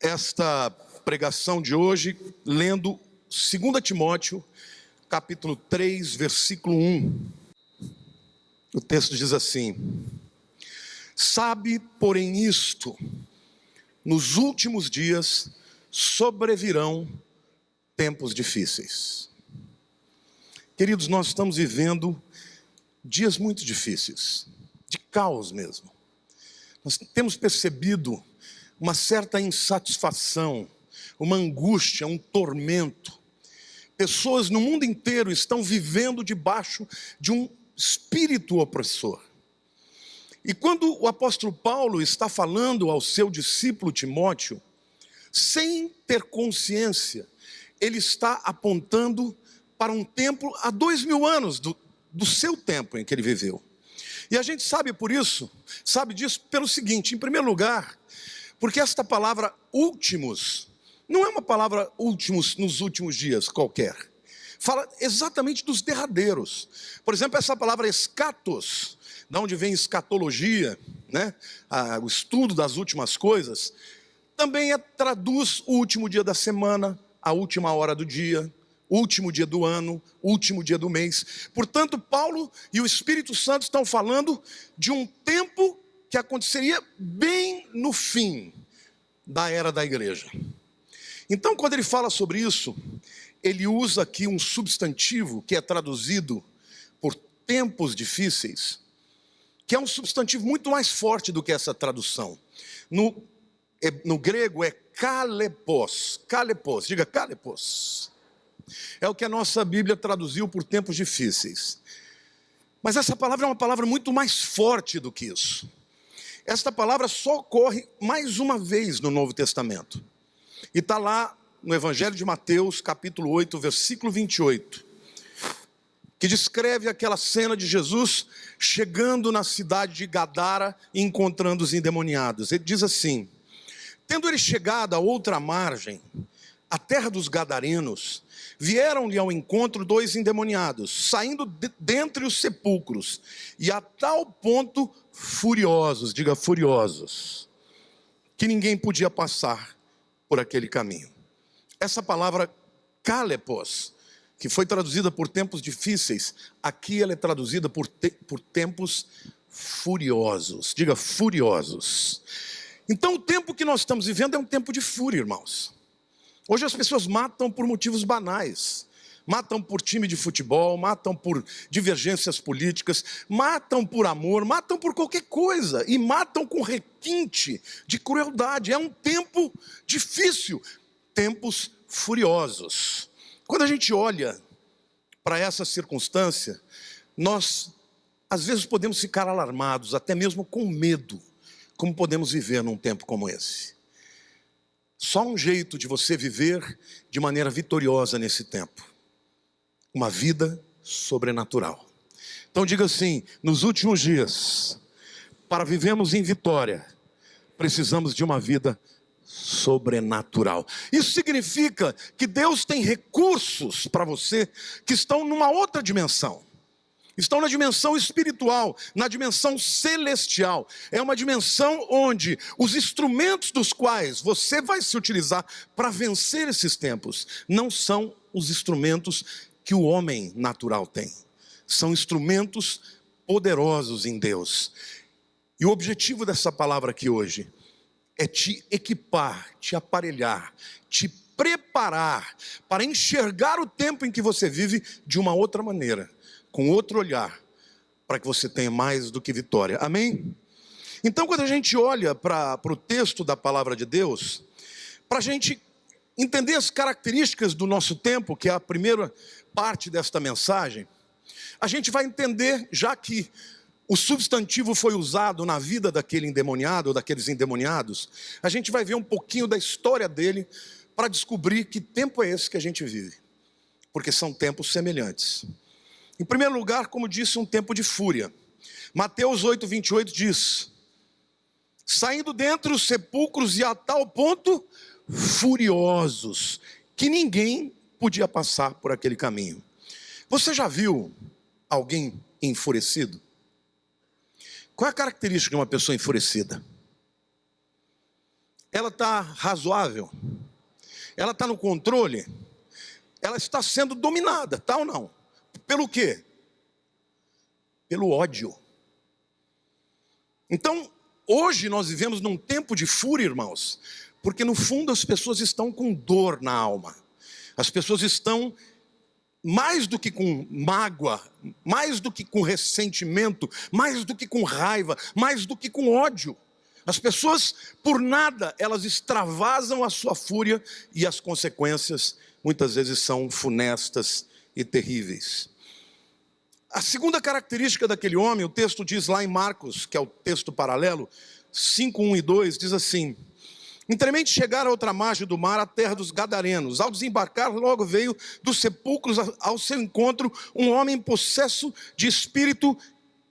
esta pregação de hoje lendo 2 Timóteo, capítulo 3, versículo 1. O texto diz assim: sabe, porém, isto, nos últimos dias sobrevirão tempos difíceis. Queridos, nós estamos vivendo dias muito difíceis, de caos mesmo. Nós temos percebido uma certa insatisfação, uma angústia, um tormento. Pessoas no mundo inteiro estão vivendo debaixo de um espírito opressor. E quando o apóstolo Paulo está falando ao seu discípulo Timóteo, sem ter consciência, ele está apontando para um tempo há 2000 anos do seu tempo em que ele viveu. E a gente sabe disso pelo seguinte: em primeiro lugar, porque esta palavra últimos não é uma palavra últimos nos últimos dias qualquer. Fala exatamente dos derradeiros. Por exemplo, essa palavra escatos, da onde vem escatologia, né? O estudo das últimas coisas, também traduz o último dia da semana, a última hora do dia, o último dia do ano, o último dia do mês. Portanto, Paulo e o Espírito Santo estão falando de um tempo que aconteceria bem no fim da era da igreja. Então, quando ele fala sobre isso, ele usa aqui um substantivo que é traduzido por tempos difíceis, que é um substantivo muito mais forte do que essa tradução. No grego é kalepos, diga kalepos. É o que a nossa Bíblia traduziu por tempos difíceis. Mas essa palavra é uma palavra muito mais forte do que isso. Esta palavra só ocorre mais uma vez no Novo Testamento. E está lá no Evangelho de Mateus, capítulo 8, versículo 28. Que descreve aquela cena de Jesus chegando na cidade de Gadara e encontrando os endemoniados. Ele diz assim: tendo ele chegado a outra margem, a terra dos Gadarenos, vieram-lhe ao encontro 2 endemoniados, saindo dentre os sepulcros, e a tal ponto furiosos, diga furiosos, que ninguém podia passar por aquele caminho. Essa palavra kalepos, que foi traduzida por tempos difíceis, aqui ela é traduzida por tempos furiosos, diga furiosos. Então o tempo que nós estamos vivendo é um tempo de fúria, irmãos. Hoje as pessoas matam por motivos banais, matam por time de futebol, matam por divergências políticas, matam por amor, matam por qualquer coisa, e matam com requinte de crueldade. É um tempo difícil, tempos furiosos. Quando a gente olha para essa circunstância, nós às vezes podemos ficar alarmados, até mesmo com medo, como podemos viver num tempo como esse. Só um jeito de você viver de maneira vitoriosa nesse tempo: uma vida sobrenatural. Então diga assim: nos últimos dias, para vivermos em vitória, precisamos de uma vida sobrenatural. Isso significa que Deus tem recursos para você que estão numa outra dimensão. Estão na dimensão espiritual, na dimensão celestial. É uma dimensão onde os instrumentos dos quais você vai se utilizar para vencer esses tempos não são os instrumentos que o homem natural tem. São instrumentos poderosos em Deus. E o objetivo dessa palavra aqui hoje é te equipar, te aparelhar, te preparar para enxergar o tempo em que você vive de uma outra maneira, com outro olhar, para que você tenha mais do que vitória. Amém? Então, quando a gente olha para o texto da palavra de Deus, para a gente entender as características do nosso tempo, que é a primeira parte desta mensagem, a gente vai entender, já que o substantivo foi usado na vida daquele endemoniado, ou daqueles endemoniados, a gente vai ver um pouquinho da história dele, para descobrir que tempo é esse que a gente vive, porque são tempos semelhantes. Em primeiro lugar, como disse, um tempo de fúria. Mateus 8, 28 diz: saindo dentre os sepulcros, e a tal ponto furiosos, que ninguém podia passar por aquele caminho. Você já viu alguém enfurecido? Qual é a característica de uma pessoa enfurecida? ela está razoável? Ela está no controle? Ela está sendo dominada, tá ou não? Pelo quê? Pelo ódio. Então, hoje nós vivemos num tempo de fúria, irmãos, porque no fundo as pessoas estão com dor na alma. As pessoas estão mais do que com mágoa, mais do que com ressentimento, mais do que com raiva, mais do que com ódio. As pessoas, por nada, elas extravasam a sua fúria e as consequências muitas vezes são funestas e terríveis. A segunda característica daquele homem, o texto diz lá em Marcos, que é o texto paralelo, 5, 1 e 2, diz assim: Inteiramente chegaram à outra margem do mar, a terra dos Gadarenos. Ao desembarcar, logo veio dos sepulcros ao seu encontro um homem possesso de espírito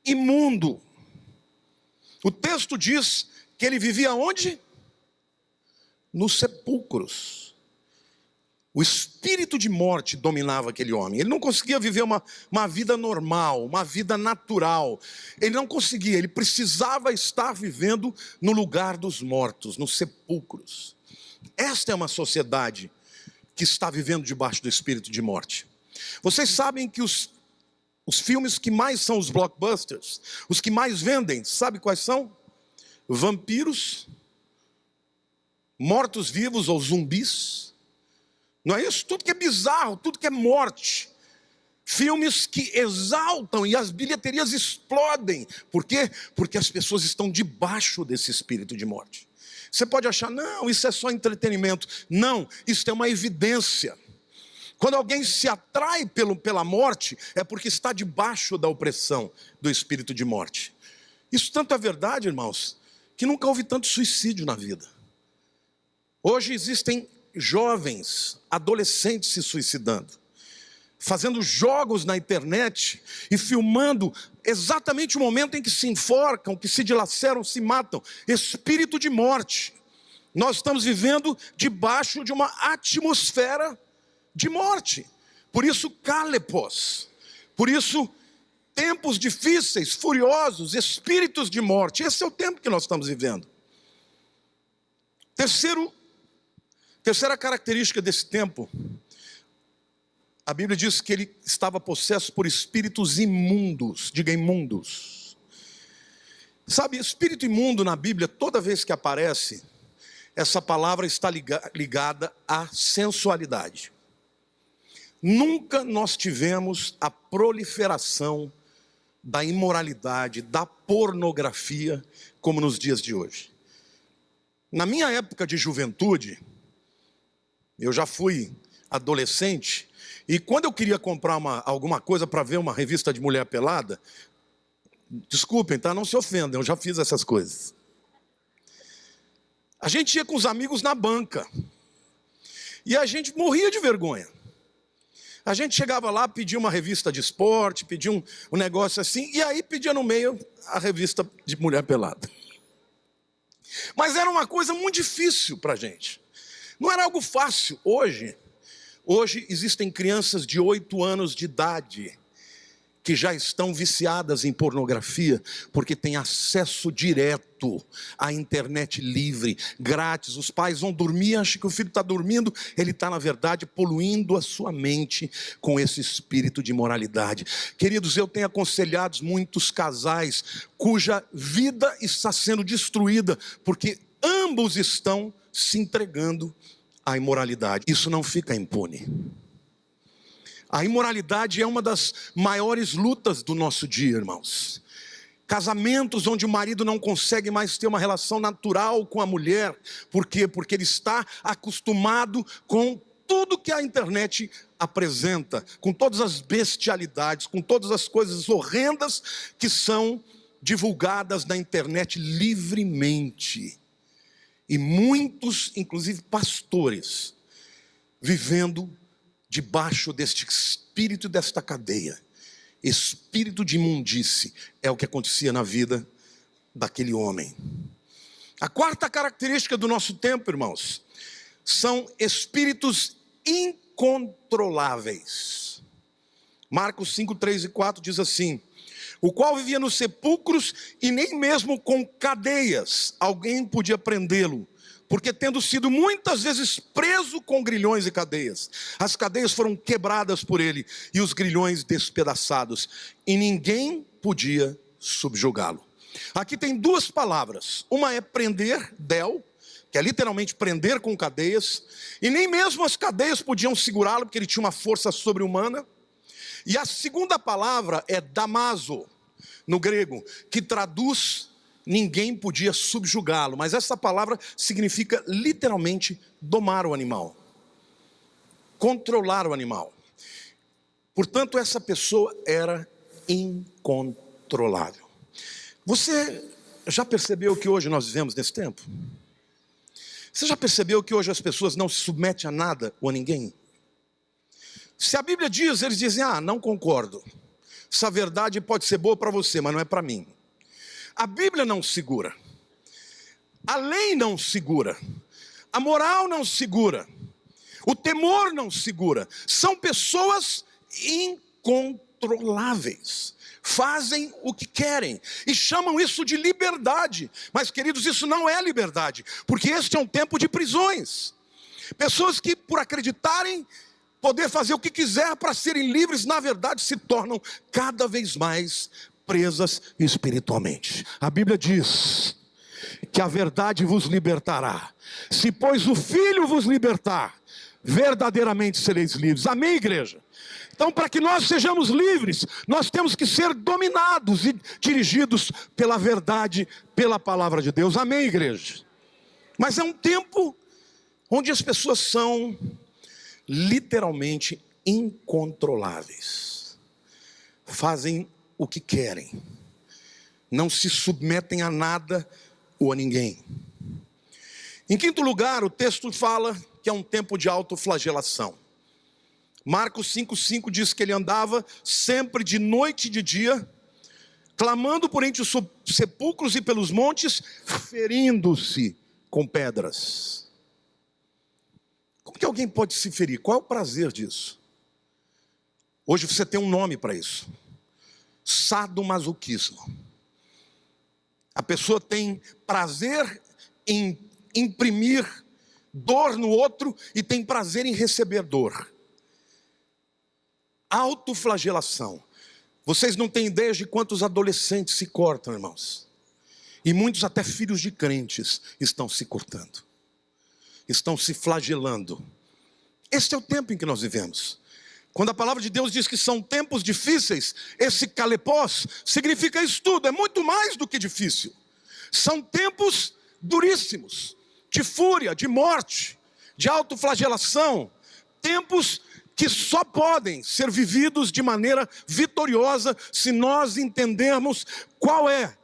imundo. O texto diz que ele vivia onde? Nos sepulcros. O espírito de morte dominava aquele homem. Ele não conseguia viver uma vida normal, uma vida natural. Ele não conseguia, ele precisava estar vivendo no lugar dos mortos, nos sepulcros. Esta é uma sociedade que está vivendo debaixo do espírito de morte. Vocês sabem que os filmes que mais são os blockbusters, os que mais vendem, sabe quais são? Vampiros, mortos-vivos ou zumbis. Não é isso? Tudo que é bizarro, tudo que é morte. Filmes que exaltam e as bilheterias explodem. Por quê? Porque as pessoas estão debaixo desse espírito de morte. Você pode achar, não, isso é só entretenimento. Não, isso é uma evidência. Quando alguém se atrai pela morte, é porque está debaixo da opressão do espírito de morte. Isso tanto é verdade, irmãos, que nunca houve tanto suicídio na vida. Hoje existem jovens, adolescentes se suicidando, fazendo jogos na internet e filmando exatamente o momento em que se enforcam, que se dilaceram, se matam. Espírito de morte. Nós estamos vivendo debaixo de uma atmosfera de morte. Por isso, calepos. Por isso, tempos difíceis, furiosos, espíritos de morte. Esse é o tempo que nós estamos vivendo. Terceira característica desse tempo, a Bíblia diz que ele estava possesso por espíritos imundos. Diga imundos. Sabe, espírito imundo na Bíblia, toda vez que aparece, essa palavra está ligada à sensualidade. Nunca nós tivemos a proliferação da imoralidade, da pornografia, como nos dias de hoje. Na minha época de juventude, eu já fui adolescente, e quando eu queria comprar alguma coisa para ver uma revista de mulher pelada, desculpem, tá? Não se ofendam, eu já fiz essas coisas. A gente ia com os amigos na banca, e a gente morria de vergonha. A gente chegava lá, pedia uma revista de esporte, pedia um negócio assim, e aí pedia no meio a revista de mulher pelada. Mas era uma coisa muito difícil para a gente. Não era algo fácil. Hoje existem crianças de 8 anos de idade que já estão viciadas em pornografia, porque têm acesso direto à internet livre, grátis. Os pais vão dormir, acham que o filho está dormindo, ele está, na verdade, poluindo a sua mente com esse espírito de imoralidade. Queridos, eu tenho aconselhado muitos casais cuja vida está sendo destruída, porque ambos estão se entregando à imoralidade. Isso não fica impune. A imoralidade é uma das maiores lutas do nosso dia, irmãos. Casamentos onde o marido não consegue mais ter uma relação natural com a mulher. Por quê? Porque ele está acostumado com tudo que a internet apresenta, com todas as bestialidades, com todas as coisas horrendas que são divulgadas na internet livremente. E muitos, inclusive pastores, vivendo debaixo deste espírito, desta cadeia. Espírito de imundície é o que acontecia na vida daquele homem. A quarta característica do nosso tempo, irmãos, são espíritos incontroláveis. Marcos 5, 3 e 4 diz assim: o qual vivia nos sepulcros e nem mesmo com cadeias alguém podia prendê-lo, porque tendo sido muitas vezes preso com grilhões e cadeias, as cadeias foram quebradas por ele e os grilhões despedaçados, e ninguém podia subjugá-lo. Aqui tem duas palavras, uma é prender, del, que é literalmente prender com cadeias, e nem mesmo as cadeias podiam segurá-lo, porque ele tinha uma força sobre-humana. E a segunda palavra é damaso, no grego, que traduz ninguém podia subjugá-lo, mas essa palavra significa literalmente domar o animal, controlar o animal. Portanto, essa pessoa era incontrolável. Você já percebeu que hoje nós vivemos nesse tempo? Você já percebeu que hoje as pessoas não se submetem a nada ou a ninguém? Se a Bíblia diz, eles dizem, não concordo. Essa verdade pode ser boa para você, mas não é para mim. A Bíblia não segura. A lei não segura. A moral não segura. O temor não segura. São pessoas incontroláveis. Fazem o que querem e chamam isso de liberdade. Mas, queridos, isso não é liberdade, porque este é um tempo de prisões. Pessoas que, por acreditarem poder fazer o que quiser para serem livres, na verdade se tornam cada vez mais presas espiritualmente. A Bíblia diz que a verdade vos libertará. Se pois o Filho vos libertar, verdadeiramente sereis livres. Amém, igreja? Então, para que nós sejamos livres, nós temos que ser dominados e dirigidos pela verdade, pela palavra de Deus. Amém, igreja? Mas é um tempo onde as pessoas são literalmente incontroláveis. Fazem o que querem. Não se submetem a nada ou a ninguém. Em quinto lugar, o texto fala que é um tempo de autoflagelação. Marcos 5,5 diz que ele andava sempre de noite e de dia, clamando por entre os sepulcros e pelos montes, ferindo-se com pedras. Como que alguém pode se ferir? Qual é o prazer disso? Hoje você tem um nome para isso: sadomasoquismo. A pessoa tem prazer em imprimir dor no outro e tem prazer em receber dor. Autoflagelação. Vocês não têm ideia de quantos adolescentes se cortam, irmãos. E muitos até filhos de crentes estão se cortando. Estão se flagelando. Este é o tempo em que nós vivemos. Quando a palavra de Deus diz que são tempos difíceis, esse calepós significa isso tudo, é muito mais do que difícil. São tempos duríssimos, de fúria, de morte, de autoflagelação, tempos que só podem ser vividos de maneira vitoriosa se nós entendermos qual é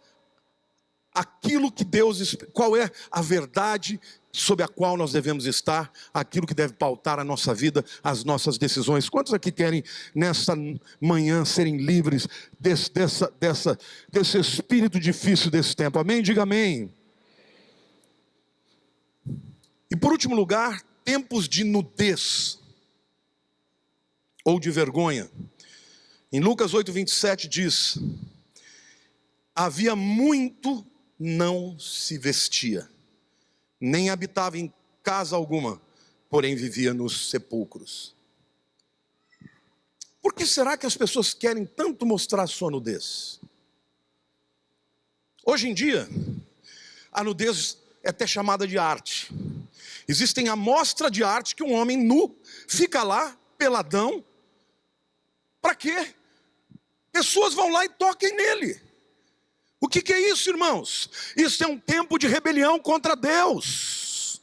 aquilo que Deus, qual é a verdade sob a qual nós devemos estar, aquilo que deve pautar a nossa vida, as nossas decisões. Quantos aqui querem nesta manhã serem livres desse espírito difícil desse tempo? Amém? Diga amém. E por último lugar, tempos de nudez ou de vergonha. Em Lucas 8:27 diz: havia muito não se vestia, nem habitava em casa alguma, porém vivia nos sepulcros. Por que será que as pessoas querem tanto mostrar sua nudez? Hoje em dia, a nudez é até chamada de arte. Existem amostras de arte que um homem nu fica lá, peladão. Para quê? Pessoas vão lá e toquem nele. O que é isso, irmãos? Isso é um tempo de rebelião contra Deus.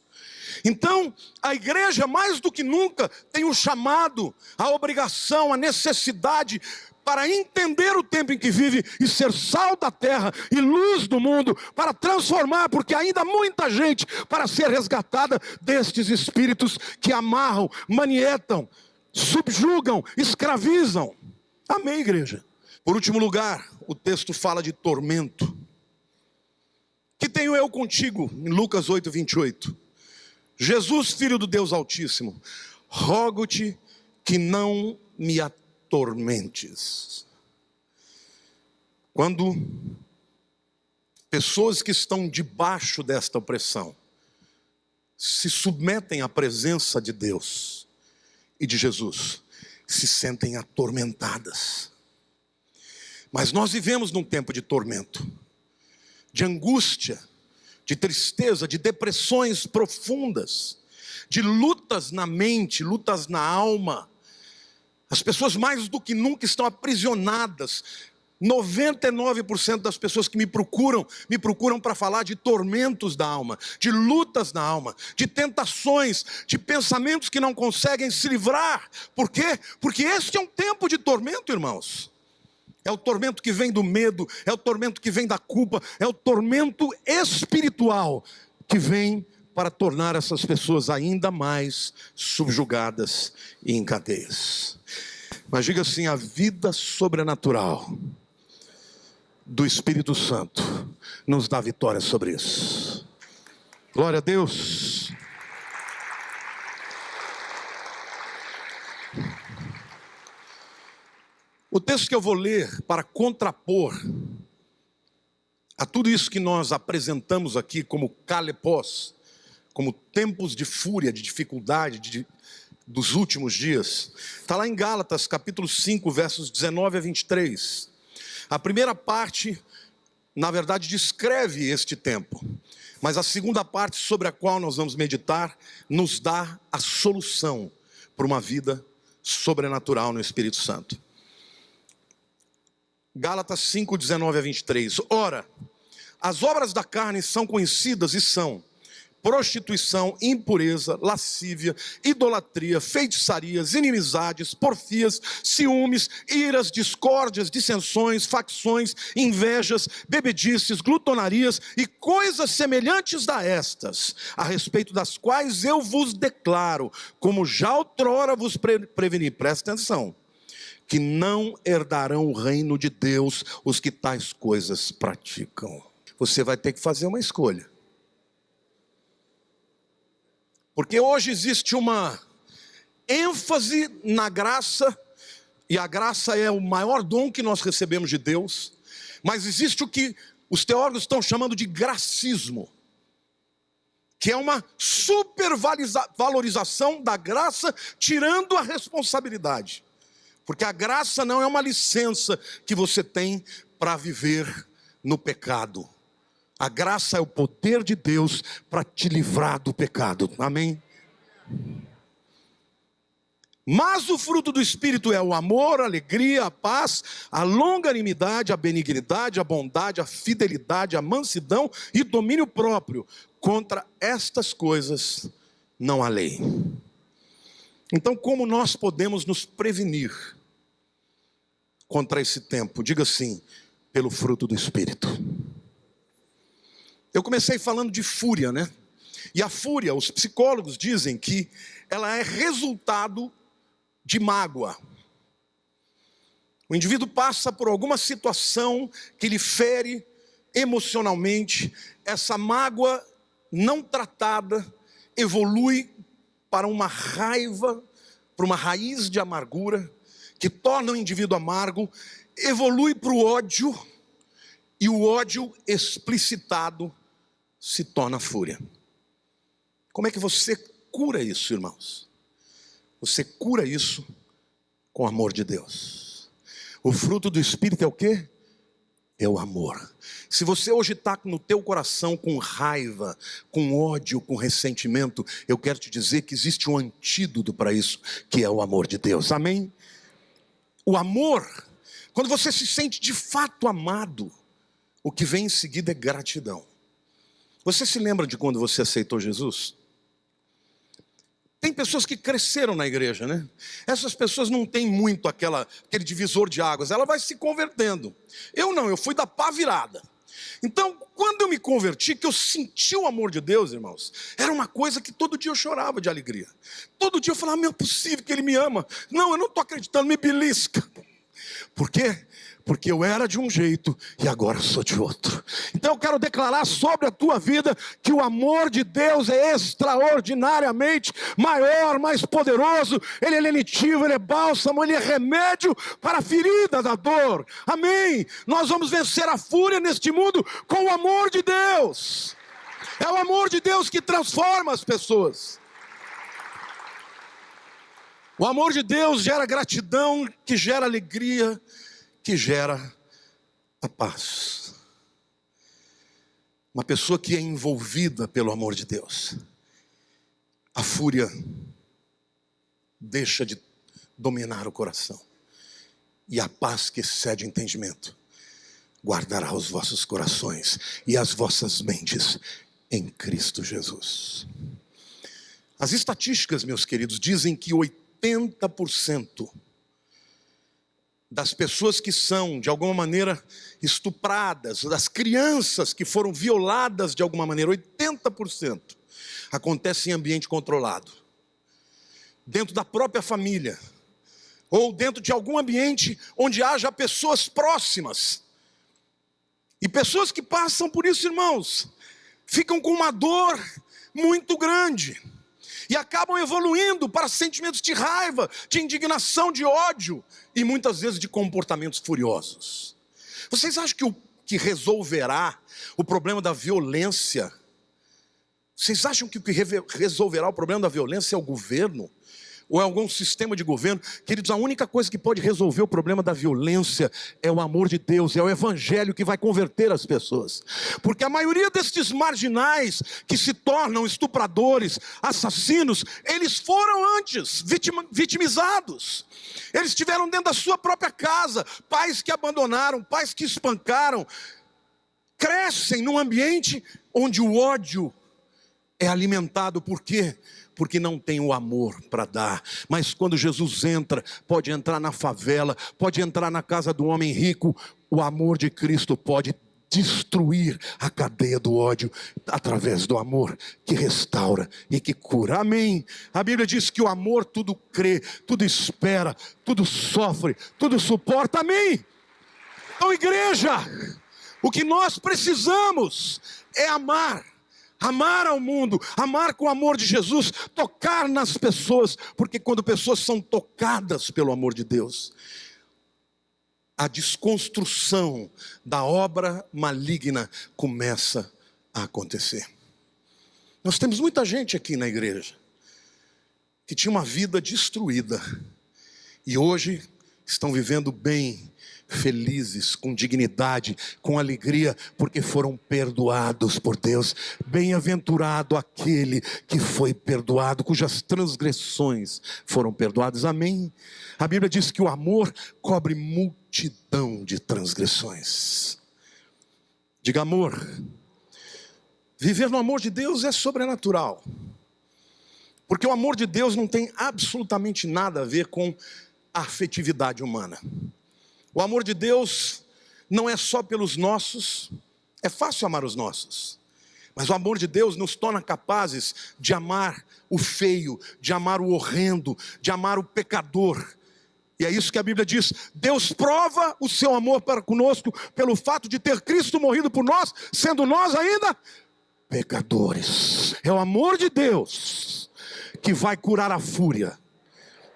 Então, a igreja, mais do que nunca, tem o chamado, a obrigação, a necessidade para entender o tempo em que vive e ser sal da terra e luz do mundo, para transformar, porque ainda há muita gente para ser resgatada destes espíritos que amarram, manietam, subjugam, escravizam. Amém, igreja? Por último lugar, o texto fala de tormento. Que tenho eu contigo, em Lucas 8:28. Jesus, filho do Deus Altíssimo, rogo-te que não me atormentes. Quando pessoas que estão debaixo desta opressão se submetem à presença de Deus e de Jesus, se sentem atormentadas. Mas nós vivemos num tempo de tormento, de angústia, de tristeza, de depressões profundas, de lutas na mente, lutas na alma. As pessoas mais do que nunca estão aprisionadas. 99% das pessoas que me procuram para falar de tormentos da alma, de lutas na alma, de tentações, de pensamentos que não conseguem se livrar. Por quê? Porque este é um tempo de tormento, irmãos. É o tormento que vem do medo, é o tormento que vem da culpa, é o tormento espiritual que vem para tornar essas pessoas ainda mais subjugadas e em cadeias. Mas diga assim: a vida sobrenatural do Espírito Santo nos dá vitória sobre isso. Glória a Deus. O texto que eu vou ler para contrapor a tudo isso que nós apresentamos aqui como kalepós, como tempos de fúria, de dificuldade, dos últimos dias, está lá em Gálatas capítulo 5, versos 19 a 23. A primeira parte, na verdade, descreve este tempo, mas a segunda parte, sobre a qual nós vamos meditar, nos dá a solução para uma vida sobrenatural no Espírito Santo. Gálatas 5, 19 a 23. Ora, as obras da carne são conhecidas e são prostituição, impureza, lascívia, idolatria, feitiçarias, inimizades, porfias, ciúmes, iras, discórdias, dissensões, facções, invejas, bebedices, glutonarias e coisas semelhantes a estas, a respeito das quais eu vos declaro, como já outrora vos preveni, presta atenção, que não herdarão o reino de Deus os que tais coisas praticam. Você vai ter que fazer uma escolha. Porque hoje existe uma ênfase na graça, e a graça é o maior dom que nós recebemos de Deus, mas existe o que os teólogos estão chamando de gracismo, que é uma supervalorização da graça, tirando a responsabilidade. Porque a graça não é uma licença que você tem para viver no pecado. A graça é o poder de Deus para te livrar do pecado. Amém? Mas o fruto do Espírito é o amor, a alegria, a paz, a longanimidade, a benignidade, a bondade, a fidelidade, a mansidão e domínio próprio. Contra estas coisas não há lei. Então, como nós podemos nos prevenir contra esse tempo? Diga assim: pelo fruto do Espírito. Eu comecei falando de fúria, né? E a fúria, os psicólogos dizem que ela é resultado de mágoa. O indivíduo passa por alguma situação que lhe fere emocionalmente. Essa mágoa não tratada evolui para uma raiva, para uma raiz de amargura, que torna o indivíduo amargo, evolui para o ódio, e o ódio explicitado se torna fúria. Como é que você cura isso, irmãos? Você cura isso com o amor de Deus. O fruto do Espírito é o quê? É o amor. Se você hoje está no teu coração com raiva, com ódio, com ressentimento, eu quero te dizer que existe um antídoto para isso, que é o amor de Deus. Amém? O amor, quando você se sente de fato amado, o que vem em seguida é gratidão. Você se lembra de quando você aceitou Jesus? Tem pessoas que cresceram na igreja, né? Essas pessoas não têm muito aquele divisor de águas. Ela vai se convertendo. Eu não, eu fui da pá virada. Então, quando eu me converti, que eu senti o amor de Deus, irmãos, era uma coisa que todo dia eu chorava de alegria. Todo dia eu falava: não é possível que Ele me ama. Não, eu não estou acreditando, me belisca. Por quê? Porque eu era de um jeito e agora sou de outro. Então eu quero declarar sobre a tua vida que o amor de Deus é extraordinariamente maior, mais poderoso. Ele é lenitivo, Ele é bálsamo, Ele é remédio para a ferida da dor. Amém? Nós vamos vencer a fúria neste mundo com o amor de Deus. É o amor de Deus que transforma as pessoas. O amor de Deus gera gratidão, que gera alegria, que gera a paz. Uma pessoa que é envolvida pelo amor de Deus, a fúria deixa de dominar o coração. E a paz que excede o entendimento guardará os vossos corações e as vossas mentes em Cristo Jesus. As estatísticas, meus queridos, dizem que 80% das pessoas que são, de alguma maneira, estupradas, das crianças que foram violadas de alguma maneira, 80% acontece em ambiente controlado. Dentro da própria família, ou dentro de algum ambiente onde haja pessoas próximas. E pessoas que passam por isso, irmãos, ficam com uma dor muito grande. E acabam evoluindo para sentimentos de raiva, de indignação, de ódio. E muitas vezes de comportamentos furiosos. Vocês acham que o que resolverá o problema da violência? Vocês acham que o que resolverá o problema da violência é o governo? Ou é algum sistema de governo? Queridos, a única coisa que pode resolver o problema da violência é o amor de Deus, é o evangelho que vai converter as pessoas. Porque a maioria destes marginais que se tornam estupradores, assassinos, eles foram antes vitimizados. Eles estiveram dentro da sua própria casa, pais que abandonaram, pais que espancaram, crescem num ambiente onde o ódio é alimentado. Por quê? Porque não tem o amor para dar. Mas quando Jesus entra, pode entrar na favela, pode entrar na casa do homem rico, o amor de Cristo pode destruir a cadeia do ódio, através do amor que restaura e que cura. Amém? A Bíblia diz que o amor tudo crê, tudo espera, tudo sofre, tudo suporta. Amém? Então, igreja, o que nós precisamos é amar. Amar ao mundo, amar com o amor de Jesus, tocar nas pessoas, porque quando pessoas são tocadas pelo amor de Deus, a desconstrução da obra maligna começa a acontecer. Nós temos muita gente aqui na igreja que tinha uma vida destruída e hoje estão vivendo bem, felizes, com dignidade, com alegria, porque foram perdoados por Deus. Bem-aventurado aquele que foi perdoado, cujas transgressões foram perdoadas. Amém? A Bíblia diz que o amor cobre multidão de transgressões. Diga amor. Viver no amor de Deus é sobrenatural, porque o amor de Deus não tem absolutamente nada a ver com a afetividade humana. O amor de Deus não é só pelos nossos. É fácil amar os nossos, mas o amor de Deus nos torna capazes de amar o feio, de amar o horrendo, de amar o pecador. E é isso que a Bíblia diz: Deus prova o seu amor para conosco pelo fato de ter Cristo morrido por nós, sendo nós ainda pecadores. É o amor de Deus que vai curar a fúria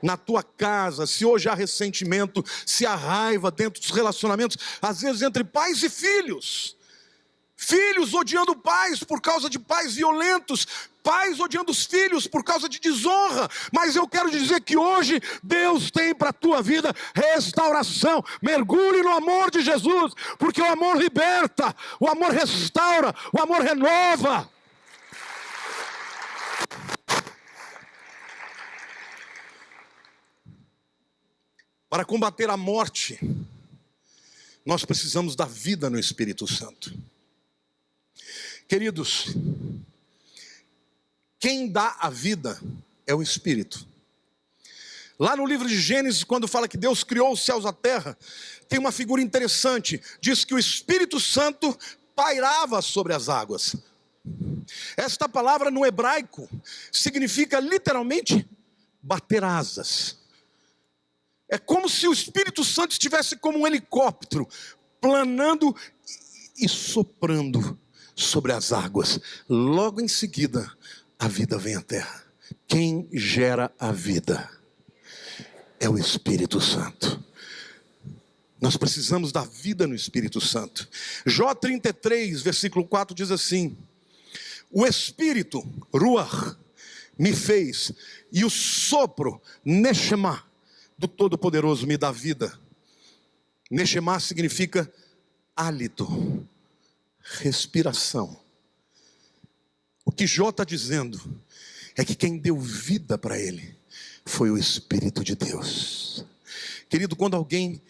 na tua casa. Se hoje há ressentimento, se há raiva dentro dos relacionamentos, às vezes entre pais e filhos, filhos odiando pais por causa de pais violentos, pais odiando os filhos por causa de desonra. Mas eu quero dizer que hoje Deus tem para a tua vida restauração. Mergulhe no amor de Jesus, porque o amor liberta, o amor restaura, o amor renova. Para combater a morte, nós precisamos da vida no Espírito Santo. Queridos, quem dá a vida é o Espírito. Lá no livro de Gênesis, quando fala que Deus criou os céus e a terra, tem uma figura interessante. Diz que o Espírito Santo pairava sobre as águas. Esta palavra no hebraico significa literalmente bater asas. É como se o Espírito Santo estivesse como um helicóptero, planando e soprando sobre as águas. Logo em seguida, a vida vem à terra. Quem gera a vida é o Espírito Santo. Nós precisamos da vida no Espírito Santo. Jó 33, versículo 4 diz assim: o Espírito, Ruach, me fez, e o sopro, Neshama, do Todo-Poderoso me dá vida. Neshama significa hálito, respiração. O que Jó está dizendo é que quem deu vida para ele foi o Espírito de Deus. Querido, quando alguém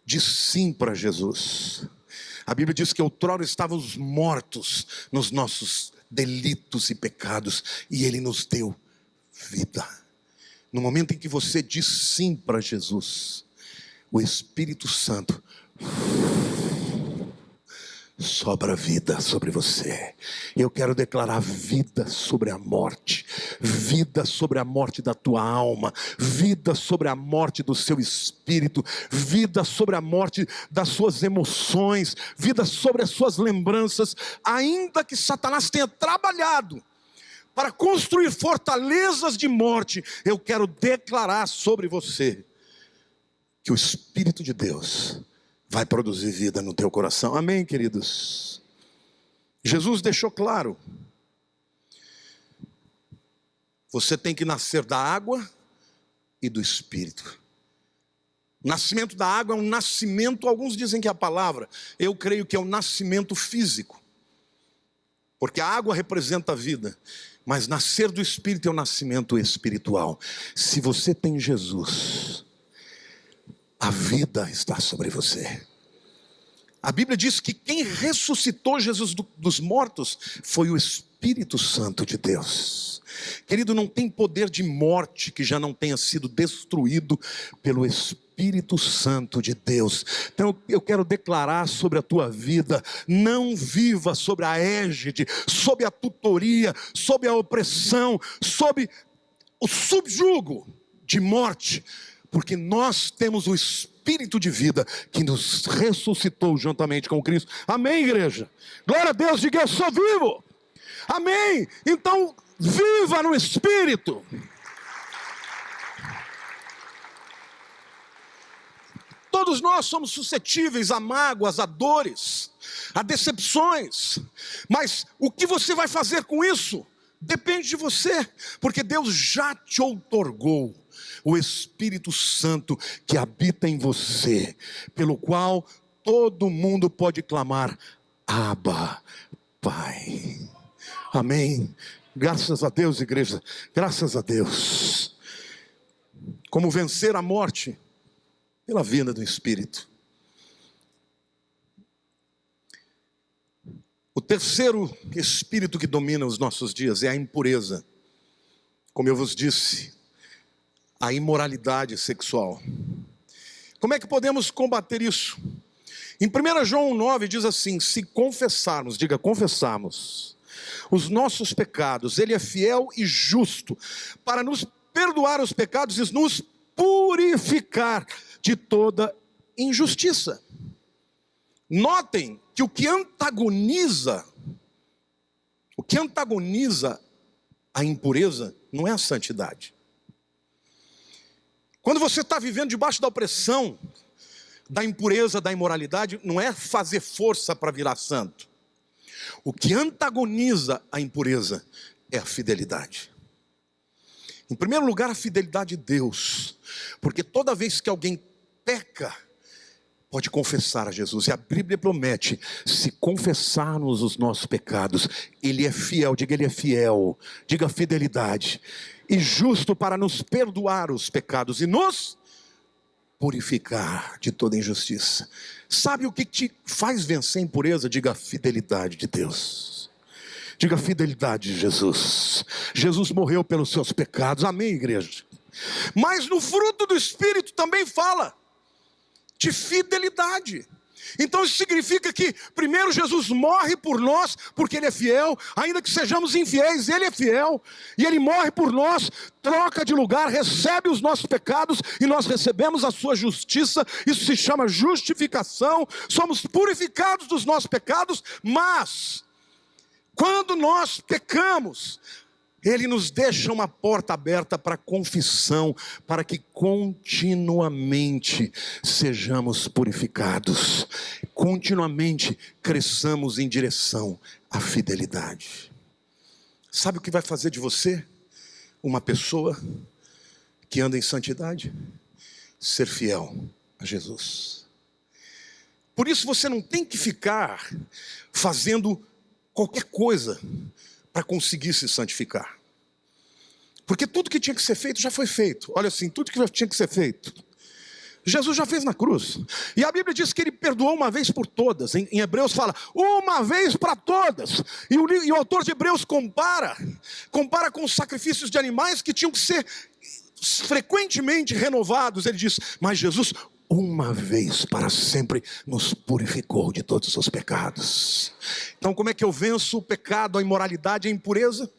diz sim para Jesus, a Bíblia diz que outrora estávamos mortos nos nossos delitos e pecados, e Ele nos deu vida. No momento em que você diz sim para Jesus, o Espírito Santo sobra vida sobre você. Eu quero declarar vida sobre a morte, vida sobre a morte da tua alma, vida sobre a morte do seu espírito, vida sobre a morte das suas emoções, vida sobre as suas lembranças. Ainda que Satanás tenha trabalhado para construir fortalezas de morte, eu quero declarar sobre você que o Espírito de Deus vai produzir vida no teu coração. Amém, queridos? Jesus deixou claro: você tem que nascer da água e do Espírito. O nascimento da água é um nascimento, alguns dizem que é a palavra, eu creio que é um nascimento físico, porque a água representa a vida, mas nascer do Espírito é um nascimento espiritual. Se você tem Jesus, a vida está sobre você. A Bíblia diz que quem ressuscitou Jesus dos mortos foi o Espírito Santo de Deus. Querido, não tem poder de morte que já não tenha sido destruído pelo Espírito Santo de Deus. Então eu quero declarar sobre a tua vida: não viva sobre a égide, sob a tutoria, sob a opressão, sob o subjugo de morte, porque nós temos o Espírito de vida que nos ressuscitou juntamente com Cristo. Amém, igreja? Glória a Deus, diga: eu sou vivo. Amém? Então viva no Espírito. Todos nós somos suscetíveis a mágoas, a dores, a decepções, mas o que você vai fazer com isso depende de você, porque Deus já te outorgou o Espírito Santo que habita em você, pelo qual todo mundo pode clamar: Abba, Pai. Amém? Graças a Deus, igreja, graças a Deus. Como vencer a morte? Pela vida do Espírito. O terceiro espírito que domina os nossos dias é a impureza. Como eu vos disse, a imoralidade sexual. Como é que podemos combater isso? Em 1 João 9 diz assim: se confessarmos, diga confessarmos, os nossos pecados, Ele é fiel e justo para nos perdoar os pecados e nos purificar de toda injustiça. Notem que o que antagoniza a impureza não é a santidade. Quando você está vivendo debaixo da opressão, da impureza, da imoralidade, não é fazer força para virar santo. O que antagoniza a impureza é a fidelidade. Em primeiro lugar, a fidelidade de Deus, porque toda vez que alguém peca, pode confessar a Jesus, e a Bíblia promete: se confessarmos os nossos pecados, Ele é fiel, diga Ele é fiel, diga fidelidade, e justo para nos perdoar os pecados e nos purificar de toda injustiça. Sabe o que te faz vencer a impureza? Diga a fidelidade de Deus, diga a fidelidade de Jesus. Jesus morreu pelos seus pecados, amém, igreja? Mas no fruto do Espírito também fala de fidelidade. Então isso significa que primeiro Jesus morre por nós, porque Ele é fiel, ainda que sejamos infiéis, Ele é fiel, e Ele morre por nós, troca de lugar, recebe os nossos pecados, e nós recebemos a sua justiça. Isso se chama justificação, somos purificados dos nossos pecados. Mas quando nós pecamos, Ele nos deixa uma porta aberta para confissão, para que continuamente sejamos purificados, continuamente cresçamos em direção à fidelidade. Sabe o que vai fazer de você uma pessoa que anda em santidade? Ser fiel a Jesus. Por isso você não tem que ficar fazendo qualquer coisa para conseguir se santificar. Porque tudo que tinha que ser feito já foi feito. Olha assim, tudo que tinha que ser feito, Jesus já fez na cruz. E a Bíblia diz que Ele perdoou uma vez por todas. Em Hebreus fala, uma vez para todas. E o autor de Hebreus compara com os sacrifícios de animais que tinham que ser frequentemente renovados. Ele diz, mas Jesus, uma vez para sempre, nos purificou de todos os pecados. Então como é que eu venço o pecado, a imoralidade, a impureza?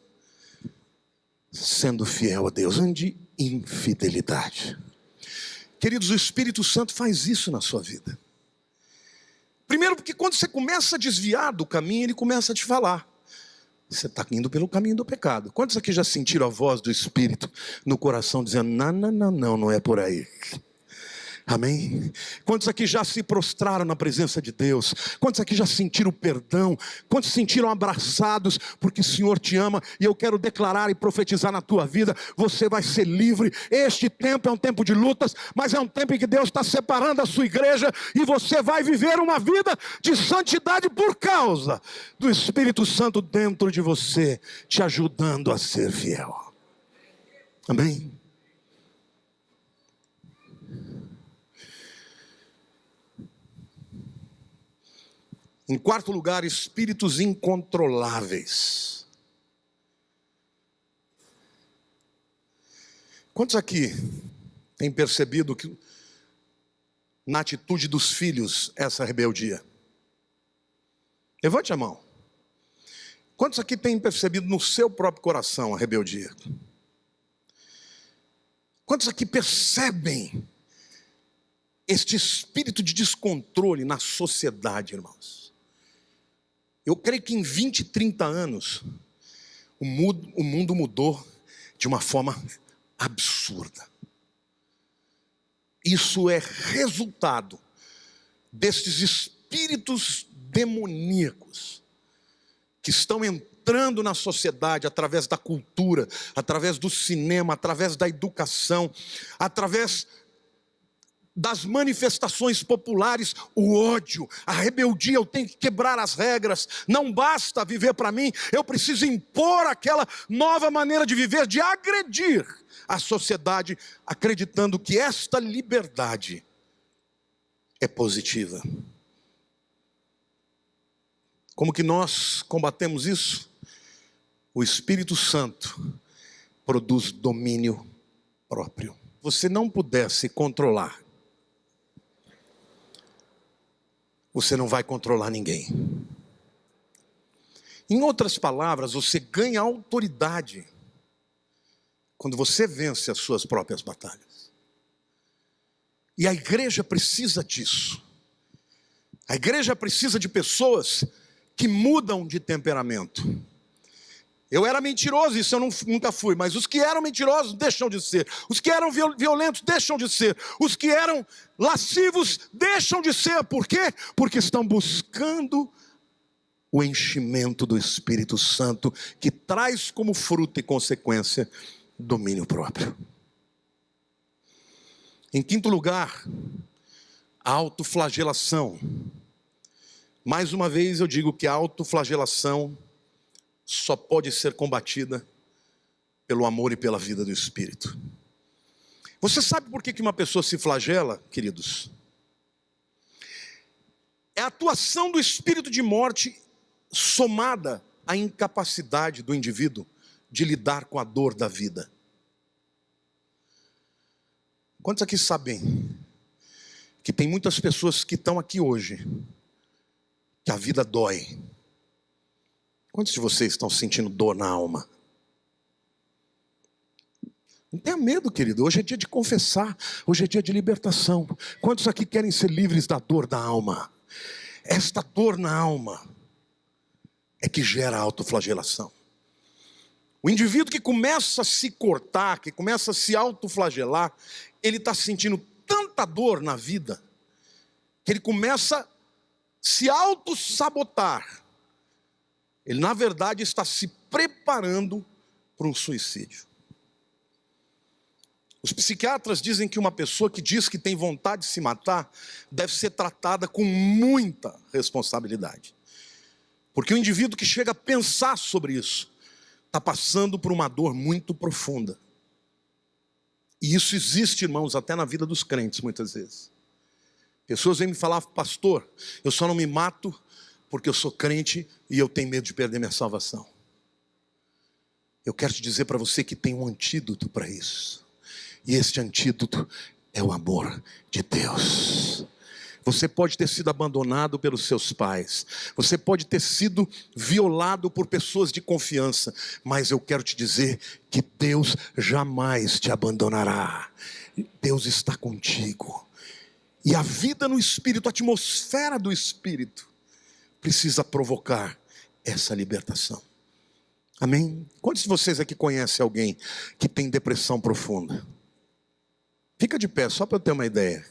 Sendo fiel a Deus, ande infidelidade. Queridos, o Espírito Santo faz isso na sua vida. Primeiro porque quando você começa a desviar do caminho, Ele começa a te falar. Você está indo pelo caminho do pecado. Quantos aqui já sentiram a voz do Espírito no coração dizendo, não é por aí? Amém? Quantos aqui já se prostraram na presença de Deus? Quantos aqui já sentiram perdão? Quantos se sentiram abraçados porque o Senhor te ama? E eu quero declarar e profetizar na tua vida, você vai ser livre. Este tempo é um tempo de lutas, mas é um tempo em que Deus está separando a sua igreja, e você vai viver uma vida de santidade por causa do Espírito Santo dentro de você, te ajudando a ser fiel. Amém? Em quarto lugar, espíritos incontroláveis. Quantos aqui têm percebido que na atitude dos filhos essa rebeldia? Levante a mão. Quantos aqui têm percebido no seu próprio coração a rebeldia? Quantos aqui percebem este espírito de descontrole na sociedade, irmãos? Eu creio que em 20, 30 anos, o mundo mudou de uma forma absurda. Isso é resultado destes espíritos demoníacos que estão entrando na sociedade através da cultura, através do cinema, através da educação, através das manifestações populares, o ódio, a rebeldia. Eu tenho que quebrar as regras, não basta viver para mim, eu preciso impor aquela nova maneira de viver, de agredir a sociedade, acreditando que esta liberdade é positiva. Como que nós combatemos isso? O Espírito Santo produz domínio próprio. Se você não puder se controlar, você não vai controlar ninguém. Em outras palavras, você ganha autoridade quando você vence as suas próprias batalhas. E a igreja precisa disso. A igreja precisa de pessoas que mudam de temperamento. Eu era mentiroso, isso eu nunca fui, mas os que eram mentirosos deixam de ser. Os que eram violentos deixam de ser. Os que eram lascivos deixam de ser. Por quê? Porque estão buscando o enchimento do Espírito Santo, que traz como fruto e consequência domínio próprio. Em quinto lugar, a autoflagelação. Mais uma vez eu digo que a autoflagelação só pode ser combatida pelo amor e pela vida do Espírito. Você sabe por que uma pessoa se flagela, queridos? É a atuação do espírito de morte somada à incapacidade do indivíduo de lidar com a dor da vida. Quantos aqui sabem que tem muitas pessoas que estão aqui hoje, que a vida dói? Quantos de vocês estão sentindo dor na alma? Não tenha medo, querido. Hoje é dia de confessar. Hoje é dia de libertação. Quantos aqui querem ser livres da dor da alma? Esta dor na alma é que gera a autoflagelação. O indivíduo que começa a se cortar, que começa a se autoflagelar, ele está sentindo tanta dor na vida, que ele começa a se autossabotar. Ele, na verdade, está se preparando para um suicídio. Os psiquiatras dizem que uma pessoa que diz que tem vontade de se matar deve ser tratada com muita responsabilidade. Porque o indivíduo que chega a pensar sobre isso está passando por uma dor muito profunda. E isso existe, irmãos, até na vida dos crentes muitas vezes. Pessoas vêm me falar: pastor, eu só não me mato porque eu sou crente e eu tenho medo de perder minha salvação. Eu quero te dizer para você que tem um antídoto para isso. E este antídoto é o amor de Deus. Você pode ter sido abandonado pelos seus pais. Você pode ter sido violado por pessoas de confiança. Mas eu quero te dizer que Deus jamais te abandonará. Deus está contigo. E a vida no Espírito, a atmosfera do Espírito, precisa provocar essa libertação. Amém? Quantos de vocês aqui conhecem alguém que tem depressão profunda? Fica de pé, só para eu ter uma ideia.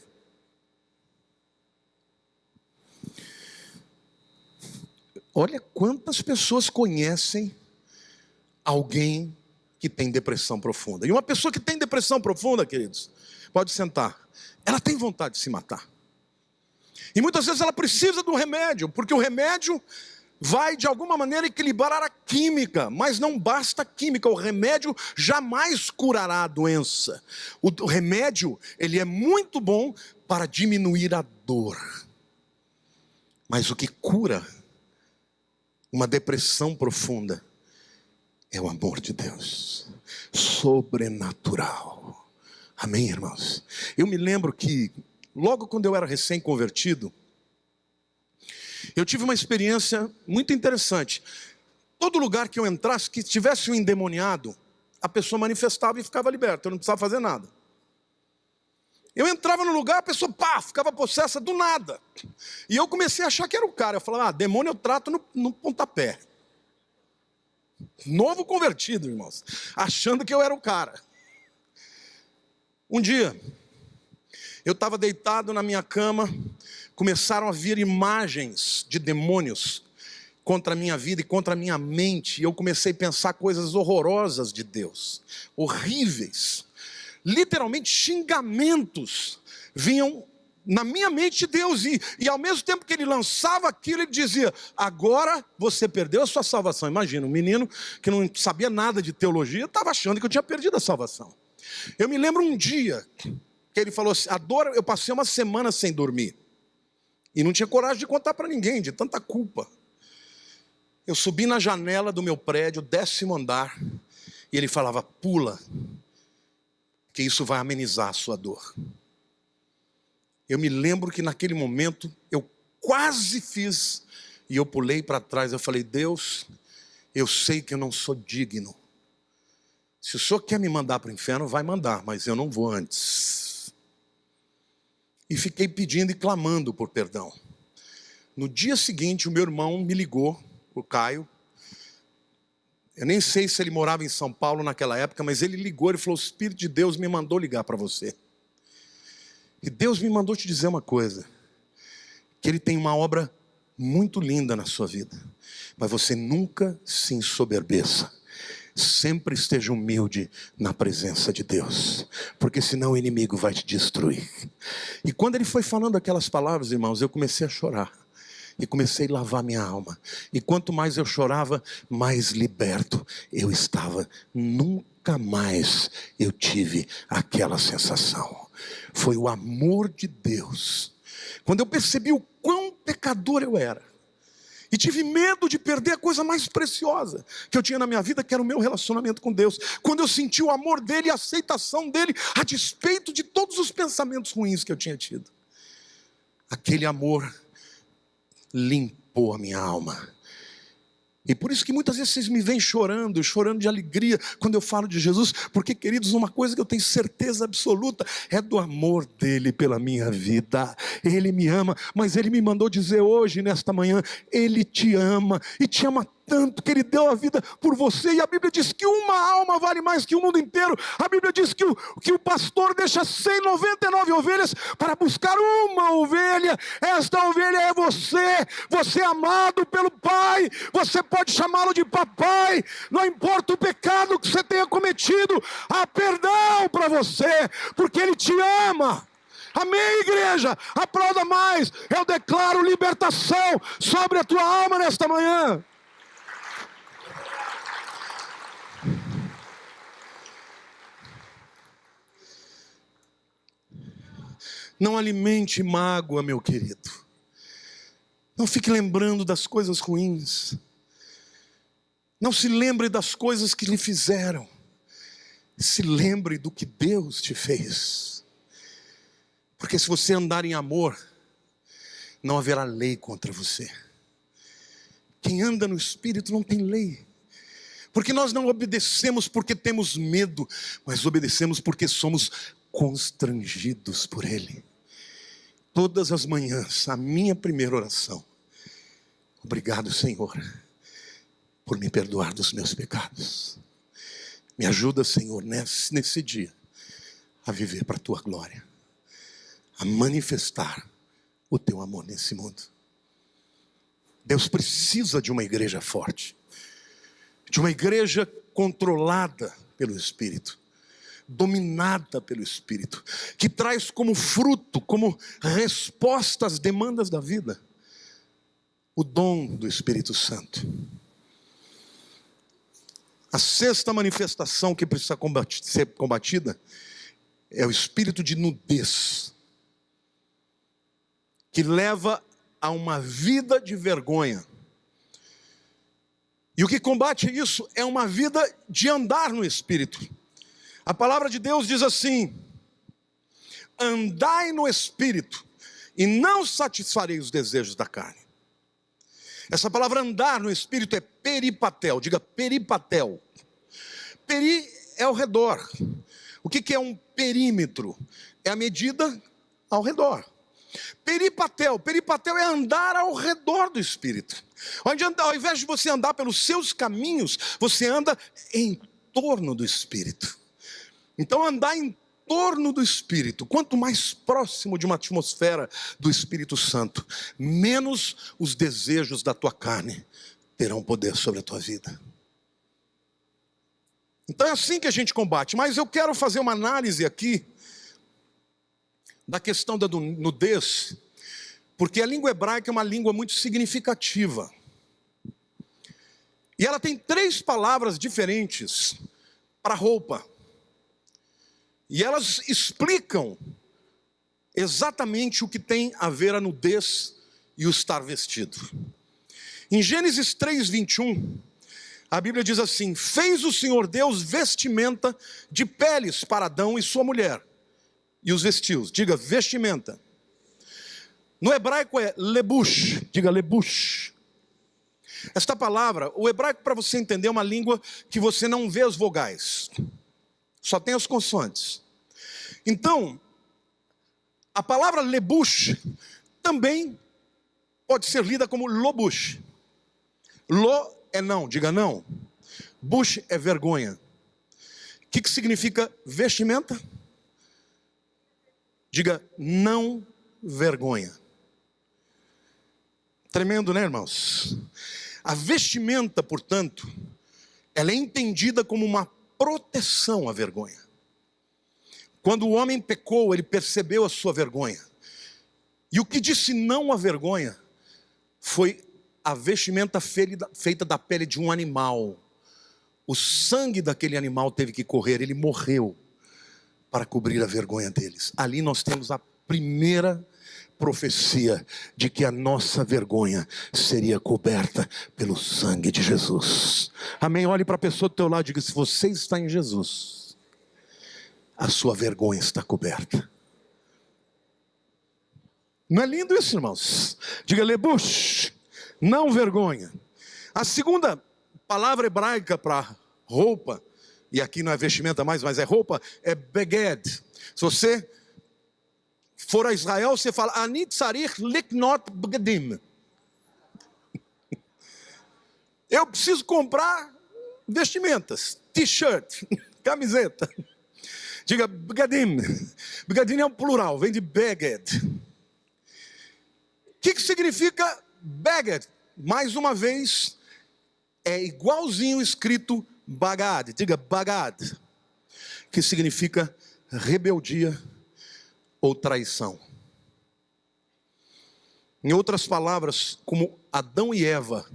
Olha quantas pessoas conhecem alguém que tem depressão profunda. E uma pessoa que tem depressão profunda, queridos, pode sentar, ela tem vontade de se matar. E muitas vezes ela precisa do remédio, porque o remédio vai de alguma maneira equilibrar a química, mas não basta a química, o remédio jamais curará a doença. O remédio, ele é muito bom para diminuir a dor. Mas o que cura uma depressão profunda é o amor de Deus, sobrenatural. Amém, irmãos? Eu me lembro que, logo quando eu era recém-convertido, eu tive uma experiência muito interessante. Todo lugar que eu entrasse, que tivesse um endemoniado, a pessoa manifestava e ficava liberta, eu não precisava fazer nada. Eu entrava no lugar, a pessoa, ficava possessa do nada. E eu comecei a achar que era o cara. Eu falava, demônio eu trato no pontapé. Novo convertido, irmãos, achando que eu era o cara. Um dia, eu estava deitado na minha cama, começaram a vir imagens de demônios contra a minha vida e contra a minha mente. E eu comecei a pensar coisas horrorosas de Deus, horríveis. Literalmente xingamentos vinham na minha mente de Deus. E ao mesmo tempo que ele lançava aquilo, ele dizia, agora você perdeu a sua salvação. Imagina, um menino que não sabia nada de teologia, estava achando que eu tinha perdido a salvação. Eu me lembro um dia que ele falou assim, eu passei uma semana sem dormir. E não tinha coragem de contar para ninguém, de tanta culpa. Eu subi na janela do meu prédio, 10º andar, e ele falava, pula, que isso vai amenizar a sua dor. Eu me lembro que naquele momento, eu quase fiz, e eu pulei para trás, eu falei, Deus, eu sei que eu não sou digno. Se o Senhor quer me mandar para o inferno, vai mandar, mas eu não vou antes. E fiquei pedindo e clamando por perdão. No dia seguinte, o meu irmão me ligou, o Caio. Eu nem sei se ele morava em São Paulo naquela época, mas ele ligou e falou, o Espírito de Deus me mandou ligar para você. E Deus me mandou te dizer uma coisa, que Ele tem uma obra muito linda na sua vida, mas você nunca se ensoberbeça. Sempre esteja humilde na presença de Deus, porque senão o inimigo vai te destruir. E quando ele foi falando aquelas palavras, irmãos, eu comecei a chorar. E comecei a lavar minha alma. E quanto mais eu chorava, mais liberto eu estava. Nunca mais eu tive aquela sensação. Foi o amor de Deus. Quando eu percebi o quão pecador eu era. E tive medo de perder a coisa mais preciosa que eu tinha na minha vida, que era o meu relacionamento com Deus. Quando eu senti o amor dele e a aceitação dele, a despeito de todos os pensamentos ruins que eu tinha tido. Aquele amor limpou a minha alma. E por isso que muitas vezes vocês me veem chorando de alegria quando eu falo de Jesus, porque, queridos, uma coisa que eu tenho certeza absoluta é do amor dele pela minha vida. Ele me ama, mas ele me mandou dizer hoje, nesta manhã, ele te ama e te ama tanto que Ele deu a vida por você. E a Bíblia diz que uma alma vale mais que o mundo inteiro. A Bíblia diz que o pastor deixa 199 ovelhas para buscar uma ovelha. Esta ovelha é você. Você é amado pelo Pai. Você pode chamá-lo de papai. Não importa o pecado que você tenha cometido, há perdão para você, porque Ele te ama. Amém, igreja? Aplauda mais. Eu declaro libertação sobre a tua alma nesta manhã. Não alimente mágoa, meu querido. Não fique lembrando das coisas ruins. Não se lembre das coisas que lhe fizeram. Se lembre do que Deus te fez. Porque se você andar em amor, não haverá lei contra você. Quem anda no Espírito não tem lei. Porque nós não obedecemos porque temos medo, mas obedecemos porque somos constrangidos por Ele. Todas as manhãs, a minha primeira oração: obrigado, Senhor, por me perdoar dos meus pecados. Me ajuda, Senhor, nesse dia, a viver para a Tua glória, a manifestar o Teu amor nesse mundo. Deus precisa de uma igreja forte, de uma igreja controlada pelo Espírito, dominada pelo Espírito, que traz como fruto, como resposta às demandas da vida, o dom do Espírito Santo. A sexta manifestação que precisa ser combatida é o espírito de nudez, que leva a uma vida de vergonha. E o que combate isso é uma vida de andar no Espírito. A palavra de Deus diz assim: andai no Espírito e não satisfarei os desejos da carne. Essa palavra andar no Espírito é peripatel. Diga peripatel. Peri é ao redor. O que é um perímetro? É a medida ao redor. Peripatel é andar ao redor do Espírito. Ao invés de você andar pelos seus caminhos, você anda em torno do Espírito. Então andar em torno do Espírito, quanto mais próximo de uma atmosfera do Espírito Santo, menos os desejos da tua carne terão poder sobre a tua vida. Então é assim que a gente combate. Mas eu quero fazer uma análise aqui da questão da nudez, porque a língua hebraica é uma língua muito significativa. E ela tem 3 palavras diferentes para roupa. E elas explicam exatamente o que tem a ver a nudez e o estar vestido. Em Gênesis 3:21, a Bíblia diz assim: fez o Senhor Deus vestimenta de peles para Adão e sua mulher, e os vestiu. Diga vestimenta. No hebraico é lebush. Diga lebush. Esta palavra, o hebraico, para você entender, é uma língua que você não vê as vogais, só tem as consoantes. Então, a palavra lebush também pode ser lida como lobush. Lo é não, diga não. Bush é vergonha. O que significa vestimenta? Diga não vergonha. Tremendo, né, irmãos? A vestimenta, portanto, ela é entendida como uma proteção à vergonha. Quando o homem pecou, ele percebeu a sua vergonha. E o que disse não à vergonha foi a vestimenta feita da pele de um animal. O sangue daquele animal teve que correr, ele morreu para cobrir a vergonha deles. Ali nós temos a primeira profecia de que a nossa vergonha seria coberta pelo sangue de Jesus. Amém? Olhe para a pessoa do teu lado e diga: se você está em Jesus, a sua vergonha está coberta. Não é lindo isso, irmãos? Diga lebush, não vergonha. A segunda palavra hebraica para roupa, e aqui não é vestimenta mais, mas é roupa, é beged. Se você for a Israel, você fala ani tzarich liknot begedim. Eu preciso comprar vestimentas, t-shirt, camiseta. Diga begadim. Begadim é um plural, vem de beged. O que significa beged? Mais uma vez, é igualzinho escrito bagad. Diga bagad, que significa rebeldia ou traição. Em outras palavras, como Adão e Eva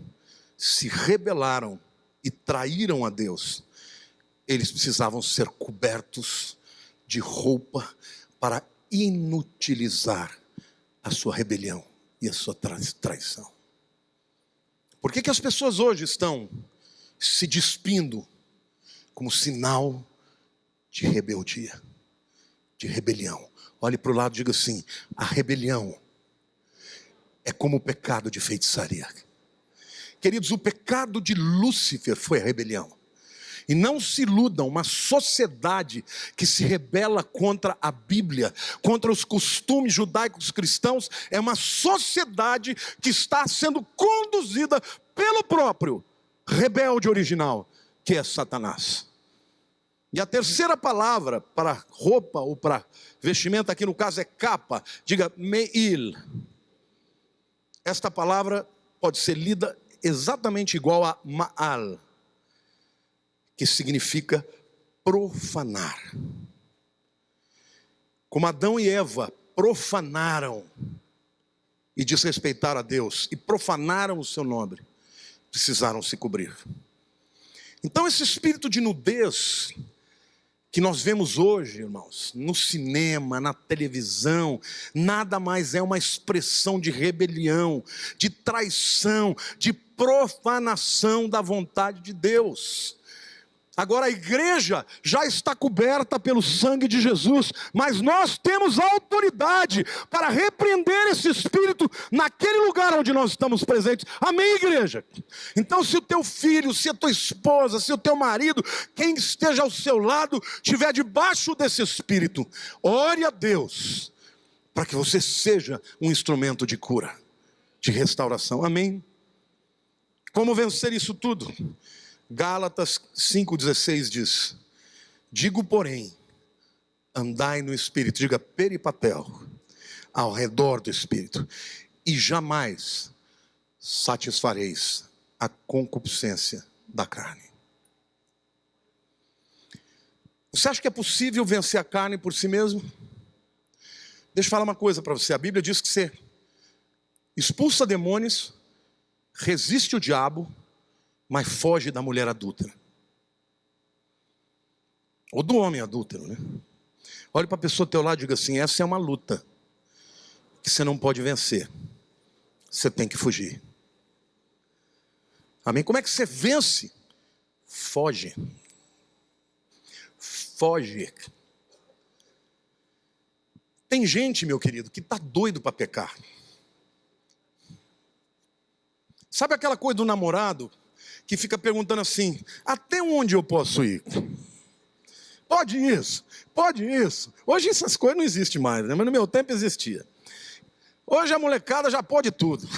se rebelaram e traíram a Deus, eles precisavam ser cobertos de roupa para inutilizar a sua rebelião e a sua traição. Por que as pessoas hoje estão se despindo como sinal de rebeldia, de rebelião? Olhe para o lado e diga assim: a rebelião é como o pecado de feitiçaria. Queridos, o pecado de Lúcifer foi a rebelião. E não se iludam, uma sociedade que se rebela contra a Bíblia, contra os costumes judaicos cristãos, é uma sociedade que está sendo conduzida pelo próprio rebelde original, que é Satanás. E a terceira palavra para roupa ou para vestimenta, aqui no caso é capa, diga meil. Esta palavra pode ser lida exatamente igual a ma'al, que significa profanar. Como Adão e Eva profanaram e desrespeitaram a Deus e profanaram o seu nome, precisaram se cobrir. Então esse espírito de nudez que nós vemos hoje, irmãos, no cinema, na televisão, nada mais é uma expressão de rebelião, de traição, de profanação da vontade de Deus. Agora a igreja já está coberta pelo sangue de Jesus, mas nós temos autoridade para repreender esse espírito naquele lugar onde nós estamos presentes. Amém, igreja? Então se o teu filho, se a tua esposa, se o teu marido, quem esteja ao seu lado, estiver debaixo desse espírito, ore a Deus, para que você seja um instrumento de cura, de restauração. Amém? Como vencer isso tudo? Gálatas 5,16 diz: digo porém, andai no Espírito, diga peripapel, ao redor do Espírito, e jamais satisfareis a concupiscência da carne. Você acha que é possível vencer a carne por si mesmo? Deixa eu falar uma coisa para você. A Bíblia diz que você expulsa demônios, resiste o diabo, mas foge da mulher adúltera. Ou do homem adúltero, né? Olhe para a pessoa ao teu lado e diga assim: essa é uma luta que você não pode vencer. Você tem que fugir. Amém? Como é que você vence? Foge. Foge. Tem gente, meu querido, que está doido para pecar. Sabe aquela coisa do namorado que fica perguntando assim: até onde eu posso ir? Pode isso, pode isso. Hoje essas coisas não existem mais, né? Mas no meu tempo existia. Hoje a molecada já pode tudo.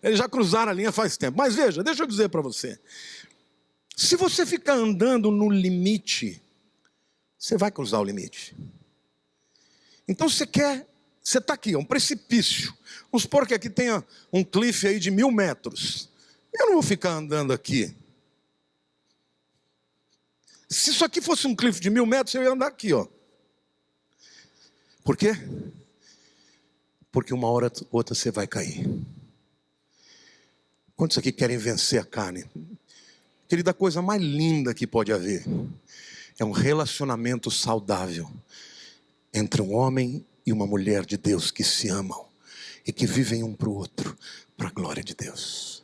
Eles já cruzaram a linha faz tempo. Mas veja, deixa eu dizer para você: se você ficar andando no limite, você vai cruzar o limite. Então você está aqui, é um precipício. Vamos supor que aqui tenha um cliff aí de 1000 metros. Eu não vou ficar andando aqui. Se isso aqui fosse um cliff de 1000 metros, eu ia andar aqui, ó. Por quê? Porque uma hora ou outra você vai cair. Quantos aqui querem vencer a carne? Querida, a coisa mais linda que pode haver é um relacionamento saudável entre um homem e uma mulher de Deus que se amam e que vivem um para o outro, para a glória de Deus.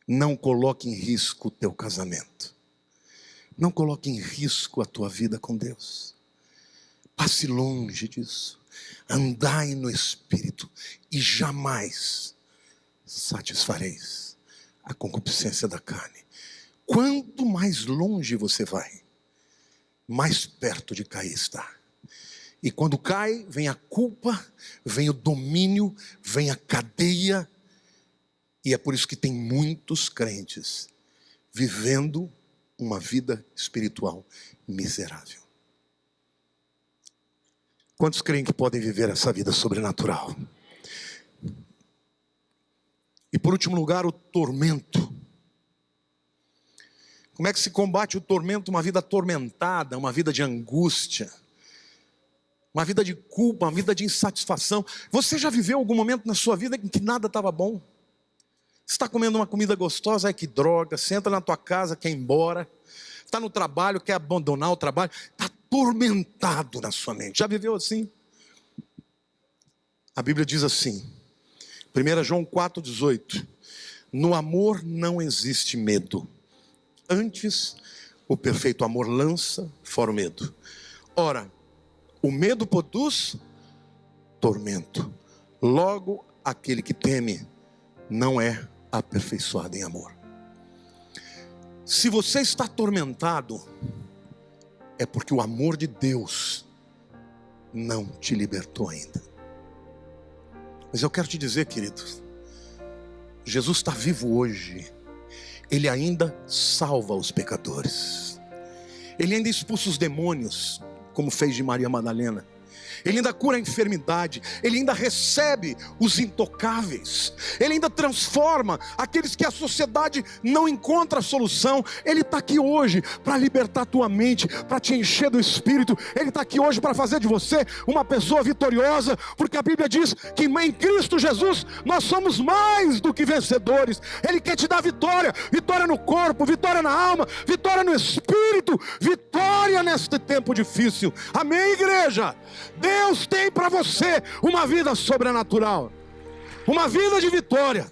Não coloque em risco o teu casamento. Não coloque em risco a tua vida com Deus. Passe longe disso. Andai no Espírito e jamais satisfareis a concupiscência da carne. Quanto mais longe você vai, mais perto de cair está. E quando cai, vem a culpa, vem o domínio, vem a cadeia. E é por isso que tem muitos crentes vivendo uma vida espiritual miserável. Quantos creem que podem viver essa vida sobrenatural? E por último lugar, o tormento. Como é que se combate o tormento? Uma vida atormentada, uma vida de angústia, uma vida de culpa, uma vida de insatisfação. Você já viveu algum momento na sua vida em que nada estava bom? Você está comendo uma comida gostosa, ai que droga. Você entra na tua casa, quer ir embora. Está no trabalho, quer abandonar o trabalho. Está atormentado na sua mente. Já viveu assim? A Bíblia diz assim, 1 João 4,18: no amor não existe medo. Antes, o perfeito amor lança fora o medo. Ora, o medo produz tormento. Logo, aquele que teme não é aperfeiçoado em amor. Se você está atormentado, é porque o amor de Deus não te libertou ainda. Mas eu quero te dizer, querido, Jesus está vivo hoje. Ele ainda salva os pecadores. Ele ainda expulsa os demônios, como fez de Maria Madalena. Ele ainda cura a enfermidade. Ele ainda recebe os intocáveis. Ele ainda transforma aqueles que a sociedade não encontra solução. Ele está aqui hoje para libertar a tua mente, para te encher do Espírito. Ele está aqui hoje para fazer de você uma pessoa vitoriosa, porque a Bíblia diz que em Cristo Jesus nós somos mais do que vencedores. Ele quer te dar vitória, vitória no corpo, vitória na alma, vitória no Espírito, vitória neste tempo difícil. Amém, igreja? Deus tem para você uma vida sobrenatural, uma vida de vitória.